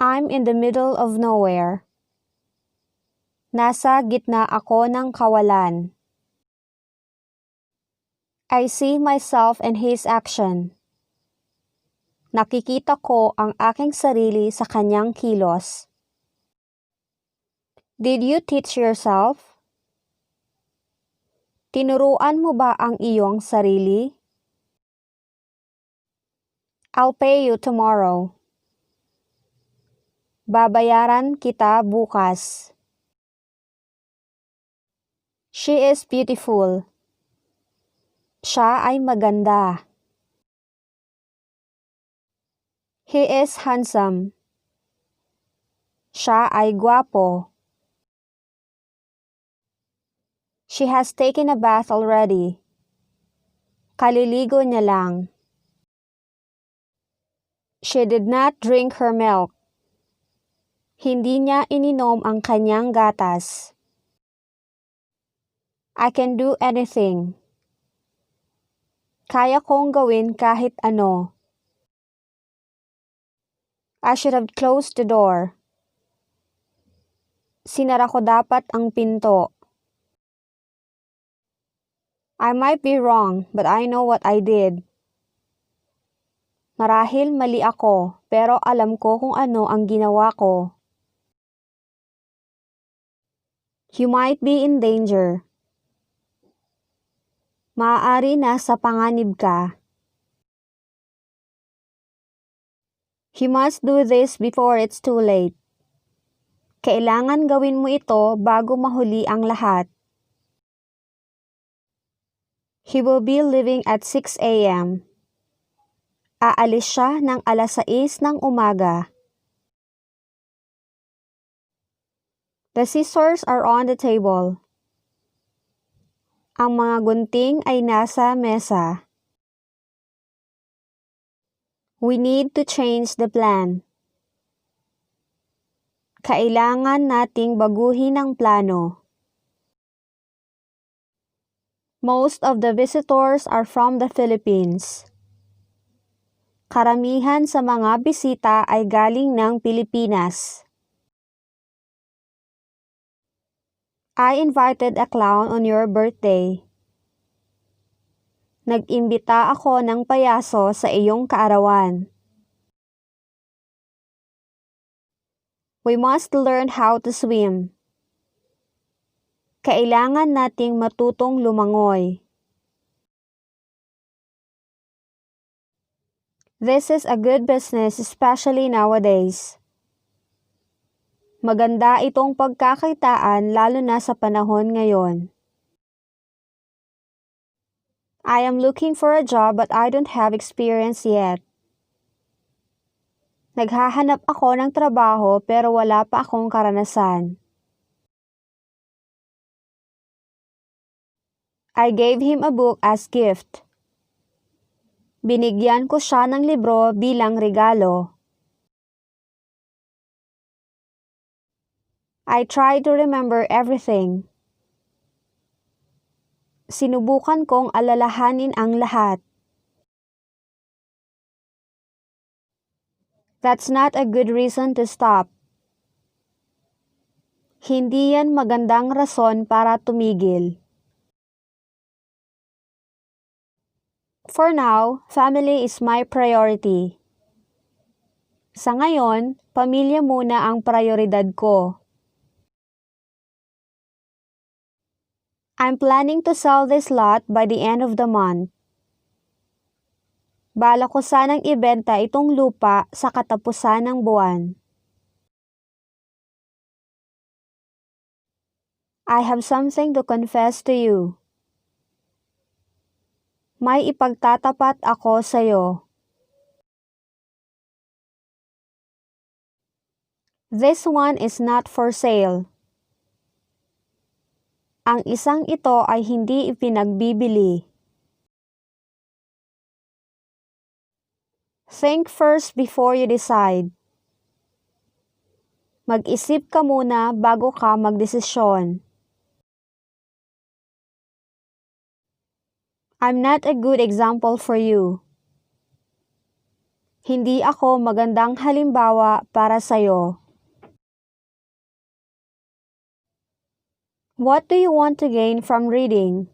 I'm in the middle of nowhere. Nasa gitna ako ng kawalan. I see myself in his action. Nakikita ko ang aking sarili sa kanyang kilos. Did you teach yourself? Tinuruan mo ba ang iyong sarili? I'll pay you tomorrow. Babayaran kita bukas. She is beautiful. Siya ay maganda. He is handsome. Siya ay gwapo. She has taken a bath already. Kaliligo niya lang. She did not drink her milk. Hindi niya ininom ang kanyang gatas. I can do anything. Kaya kong gawin kahit ano. I should have closed the door. Sinara ko dapat ang pinto. I might be wrong, but I know what I did. Marahil mali ako, pero alam ko kung ano ang ginawa ko. You might be in danger. Maaari na sa panganib ka. You must do this before it's too late. Kailangan gawin mo ito bago mahuli ang lahat. He will be leaving at 6 a.m. Aalis siya ng 6 ng umaga. The scissors are on the table. Ang mga gunting ay nasa mesa. We need to change the plan. Kailangan nating baguhin ang plano. Most of the visitors are from the Philippines. Karamihan sa mga bisita ay galing ng Pilipinas. I invited a clown on your birthday. Nag-imbita ako ng payaso sa iyong kaarawan. We must learn how to swim. Kailangan nating matutong lumangoy. This is a good business, especially nowadays. Maganda itong pagkakakitaan lalo na sa panahon ngayon. I am looking for a job but I don't have experience yet. Naghahanap ako ng trabaho pero wala pa akong karanasan. I gave him a book as gift. Binigyan ko siya ng libro bilang regalo. I try to remember everything. Sinubukan kong alalahanin ang lahat. That's not a good reason to stop. Hindi yan magandang rason para tumigil. For now, family is my priority. Sa ngayon, pamilya muna ang prioridad ko. I'm planning to sell this lot by the end of the month. Bala ko sanang ibenta itong lupa sa katapusan ng buwan. I have something to confess to you. May ipagtatapat ako sa'yo. This one is not for sale. Ang isang ito ay hindi ipinagbibili. Think first before you decide. Mag-isip ka muna bago ka magdesisyon. I'm not a good example for you. Hindi ako magandang halimbawa para sa'yo. What do you want to gain from reading?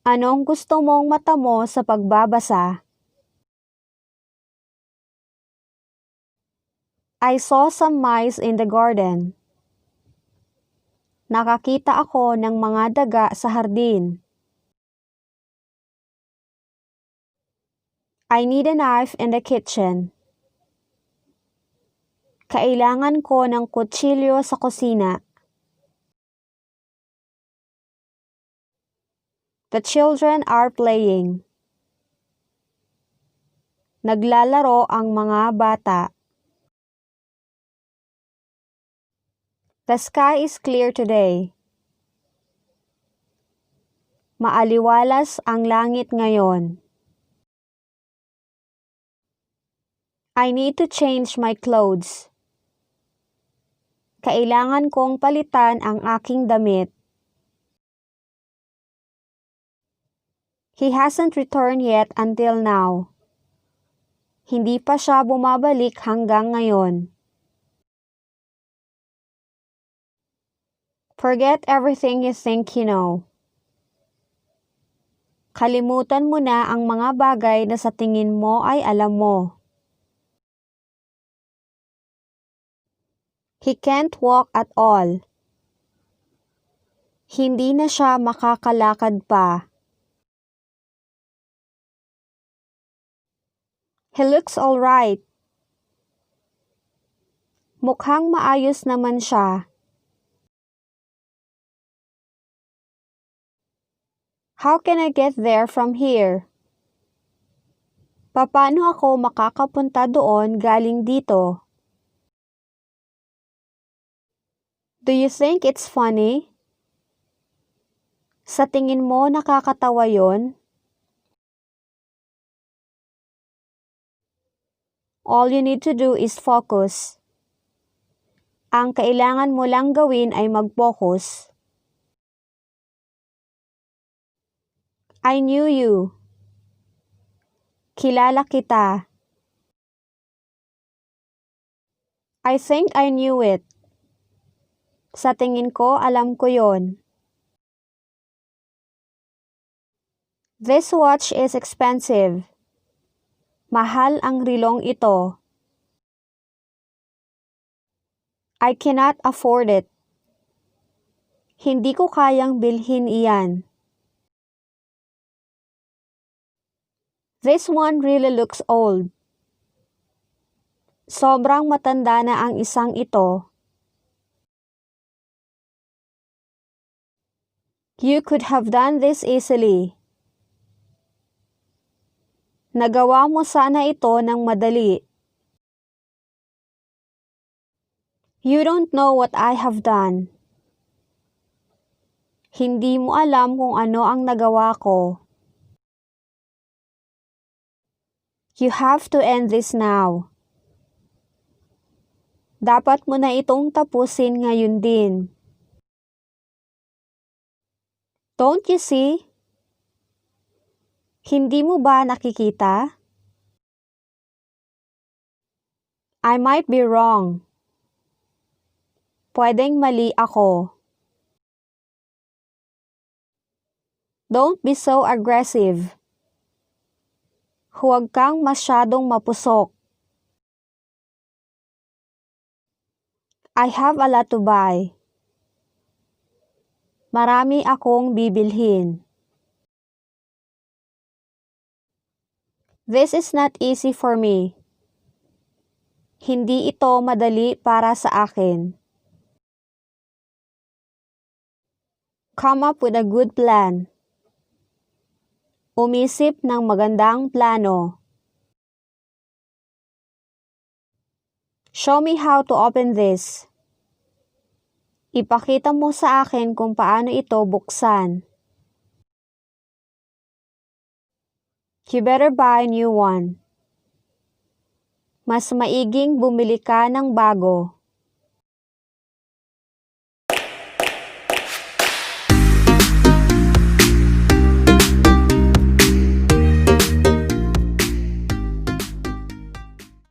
Anong gusto mong matamo sa pagbabasa? I saw some mice in the garden. Nakakita ako ng mga daga sa hardin. I need a knife in the kitchen. Kailangan ko ng kutsilyo sa kusina. The children are playing. Naglalaro ang mga bata. The sky is clear today. Maaliwalas ang langit ngayon. I need to change my clothes. Kailangan kong palitan ang aking damit. He hasn't returned yet until now. Hindi pa siya bumabalik hanggang ngayon. Forget everything you think you know. Kalimutan mo na ang mga bagay na sa tingin mo ay alam mo. He can't walk at all. Hindi na siya makakalakad pa. He looks all right. Mukhang maayos naman siya. How can I get there from here? Paano ako makakapunta doon galing dito? Do you think it's funny? Sa tingin mo nakakatawa yon? All you need to do is focus. Ang kailangan mo lang gawin ay mag-focus. I knew you. Kilala kita. I think I knew it. Sa tingin ko, alam ko yon. This watch is expensive. Mahal ang rilong ito. I cannot afford it. Hindi ko kayang bilhin iyan. This one really looks old. Sobrang matanda na ang isang ito. You could have done this easily. Nagawa mo sana ito ng madali. You don't know what I have done. Hindi mo alam kung ano ang nagawa ko. You have to end this now. Dapat mo na itong tapusin ngayon din. Don't you see? Hindi mo ba nakikita? I might be wrong. Pwedeng mali ako. Don't be so aggressive. Huwag kang masyadong mapusok. I have a lot to buy. Marami akong bibilhin. This is not easy for me. Hindi ito madali para sa akin. Come up with a good plan. Umisip ng magandang plano. Show me how to open this. Ipakita mo sa akin kung paano ito buksan. You better buy a new one. Mas maiging bumili ka ng bago.